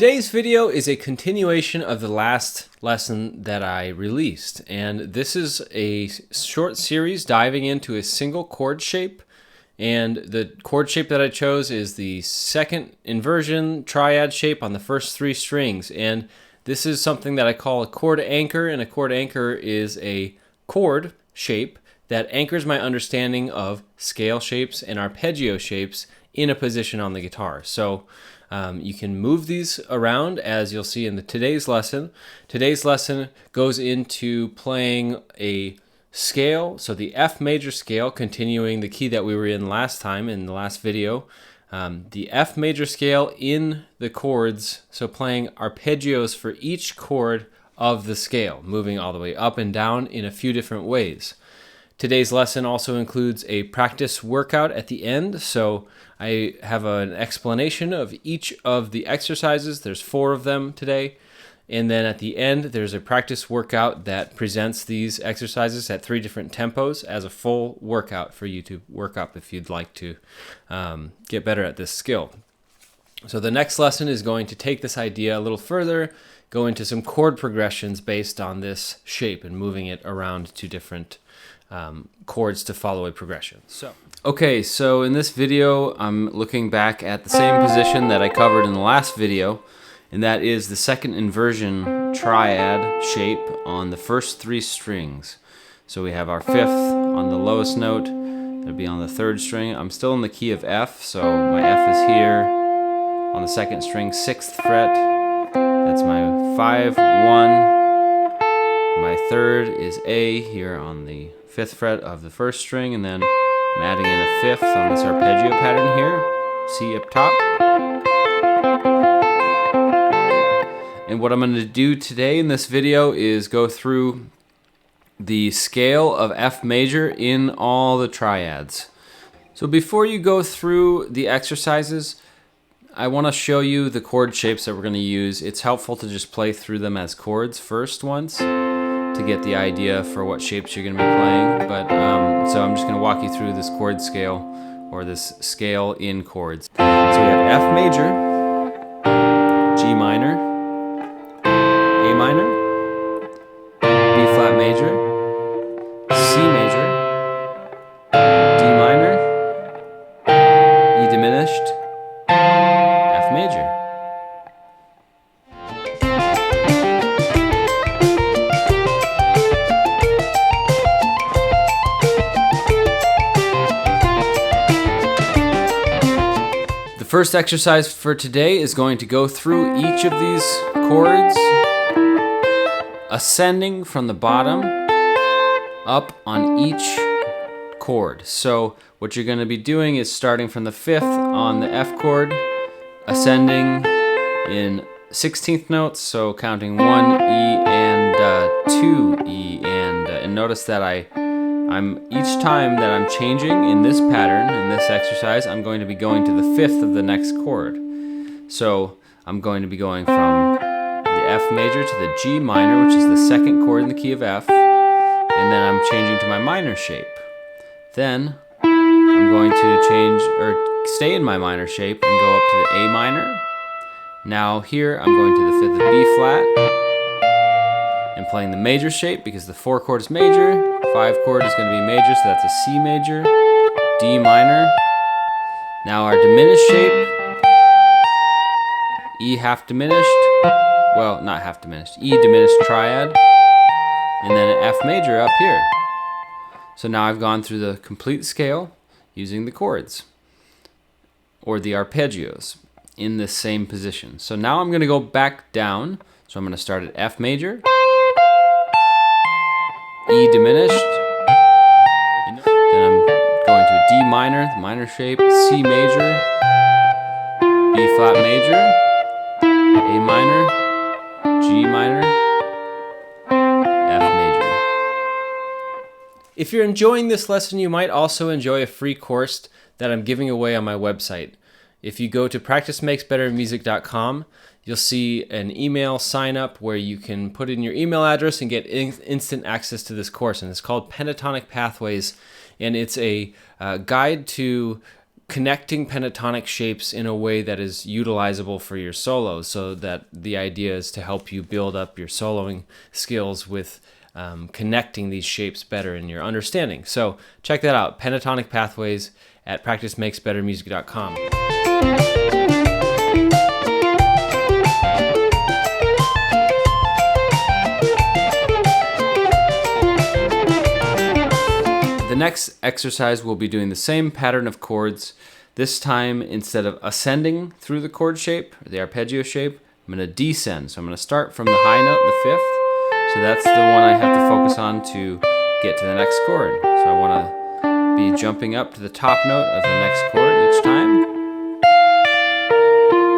Today's video is a continuation of the last lesson that I released, and this is a short series diving into a single chord shape. And the chord shape that I chose is the second inversion triad shape on the first three strings. And this is something that I call a chord anchor, and a chord anchor is a chord shape that anchors my understanding of scale shapes and arpeggio shapes in a position on the guitar. So you can move these around, as you'll see in today's lesson. Today's lesson goes into playing a scale, so the F major scale, continuing the key that we were in last time in the last video. The F major scale in the chords, so playing arpeggios for each chord of the scale, moving all the way up and down in a few different ways. Today's lesson also includes a practice workout at the end, so I have an explanation of each of the exercises. There's 4 of them today. And then at the end, there's a practice workout that presents these exercises at 3 different tempos as a full workout for you to work up if you'd like to get better at this skill. So the next lesson is going to take this idea a little further, go into some chord progressions based on this shape and moving it around to different chords to follow a progression. Okay, so in this video, I'm looking back at the same position that I covered in the last video, and that is the second inversion triad shape on the first 3 strings. So we have our 5th on the lowest note, it'll be on the 3rd string. I'm still in the key of F, so my F is here on the 2nd string, 6th fret. That's my 5, 1. My 3rd is A here on the 5th fret of the 1st string, and then I'm adding in a 5th on this arpeggio pattern here, C up top. And what I'm going to do today in this video is go through the scale of F major in all the triads. So before you go through the exercises, I want to show you the chord shapes that we're going to use. It's helpful to just play through them as chords first once to get the idea for what shapes you're going to be playing. But so I'm just going to walk you through this chord scale, or this scale in chords. So we have F major, G minor, A minor, B flat major, C major, D minor, E diminished, F major. The first exercise for today is going to go through each of these chords, ascending from the bottom up on each chord. So what you're going to be doing is starting from the 5th on the F chord, ascending in 16th notes, so counting 1 E and 2 E, and notice that I'm each time that I'm changing in this pattern, in this exercise, I'm going to be going to the 5th of the next chord. So I'm going to be going from the F major to the G minor, which is the 2nd chord in the key of F, and then I'm changing to my minor shape. Then I'm going to change, or stay in my minor shape and go up to the A minor. Now here I'm going to the 5th of B flat and playing the major shape because the 4 chord is major, 5 chord is going to be major, so that's a C major, D minor. Now our diminished shape, E half diminished, well, not half diminished, E diminished triad, and then an F major up here. So now I've gone through the complete scale using the chords, or the arpeggios, in this same position. So now I'm going to go back down, so I'm going to start at F major, E diminished, then I'm going to D minor, the minor shape, C major, B flat major, A minor, G minor, F major. If you're enjoying this lesson, you might also enjoy a free course that I'm giving away on my website. If you go to practicemakesbettermusic.com, you'll see an email sign up where you can put in your email address and get instant access to this course. And it's called Pentatonic Pathways, and it's a guide to connecting pentatonic shapes in a way that is utilizable for your solos, so that the idea is to help you build up your soloing skills with connecting these shapes better in your understanding. So check that out, Pentatonic Pathways at practicemakesbettermusic.com. The next exercise, we'll be doing the same pattern of chords. This time, instead of ascending through the chord shape, or the arpeggio shape, I'm going to descend. So I'm going to start from the high note, the fifth. So that's the one I have to focus on to get to the next chord. So I want to be jumping up to the top note of the next chord each time,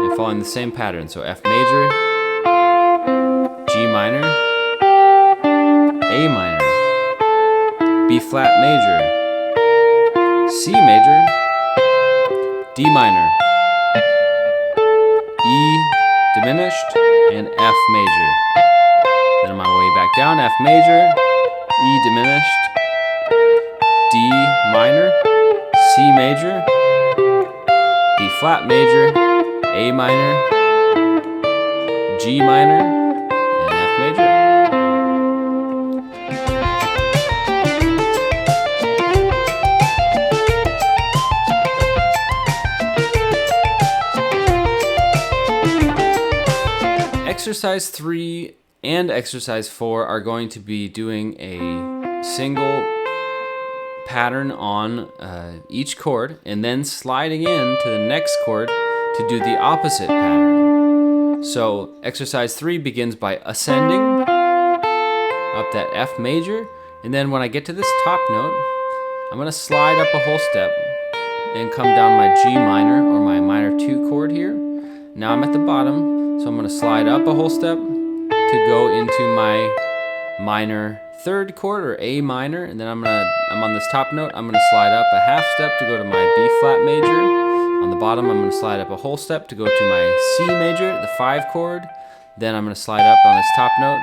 and following the same pattern. So F major, G minor, A minor, B flat major, C major, D minor, E diminished, and F major. Then on my way back down, F major, E diminished, D minor, C major, B flat major, A minor, G minor, and F major. Exercise 3 and exercise 4 are going to be doing a single pattern on each chord, and then sliding in to the next chord to do the opposite pattern. So exercise 3 begins by ascending up that F major, and then when I get to this top note, I'm going to slide up a whole step and come down my G minor, or my minor 2 chord here. Now I'm at the bottom, so I'm going to slide up a whole step to go into my minor 3rd chord, or A minor, and then I'm on this top note, I'm going to slide up a half step to go to my B flat major. On the bottom, I'm going to slide up a whole step to go to my C major, the 5 chord. Then I'm going to slide up on this top note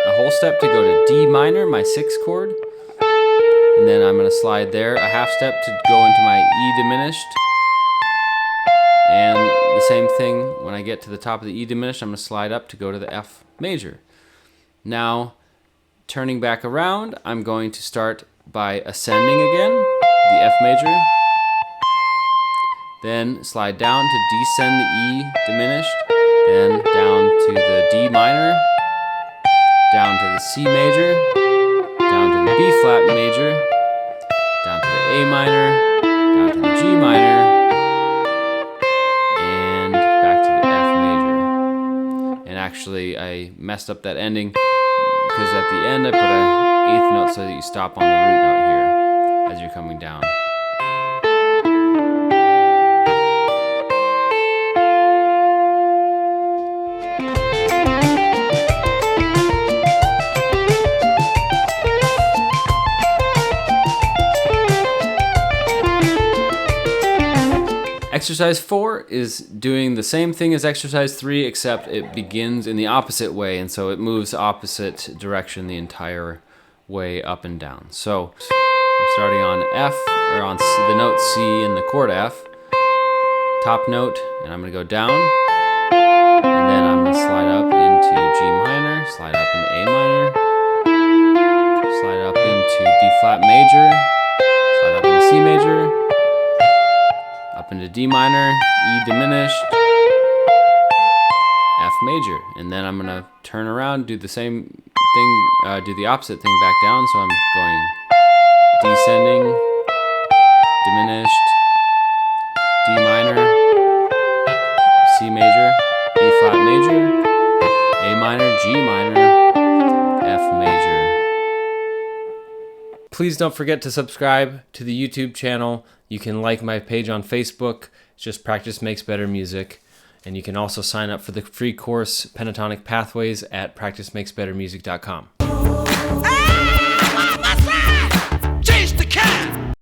a whole step to go to D minor, my 6th chord. And then I'm going to slide there a half step to go into my E diminished. And the same thing, when I get to the top of the E diminished, I'm going to slide up to go to the F major. Now, turning back around, I'm going to start by ascending again, the F major, then slide down to descend the E diminished, then down to the D minor, down to the C major, down to the B flat major, down to the A minor, down to the G minor, and back to the F major. And actually, I messed up that ending, because at the end I put an 8th note so that you stop on the root note here as you're coming down. Exercise 4 is doing the same thing as exercise 3, except it begins in the opposite way, and so it moves opposite direction the entire way up and down. So I'm starting on F, or on the note C in the chord F, top note, and I'm going to go down, and then I'm going to slide up into G minor, slide up into A minor, slide up into B flat major, slide up into C major, up into D minor, E diminished, F major, and then I'm going to turn around, do the same thing, do the opposite thing back down, so I'm going descending, diminished, D minor, C major, B flat major, A minor, G minor, F major. Please don't forget to subscribe to the YouTube channel. You can like my page on Facebook. It's just Practice Makes Better Music. And you can also sign up for the free course, Pentatonic Pathways, at practicemakesbettermusic.com. Chase the cat!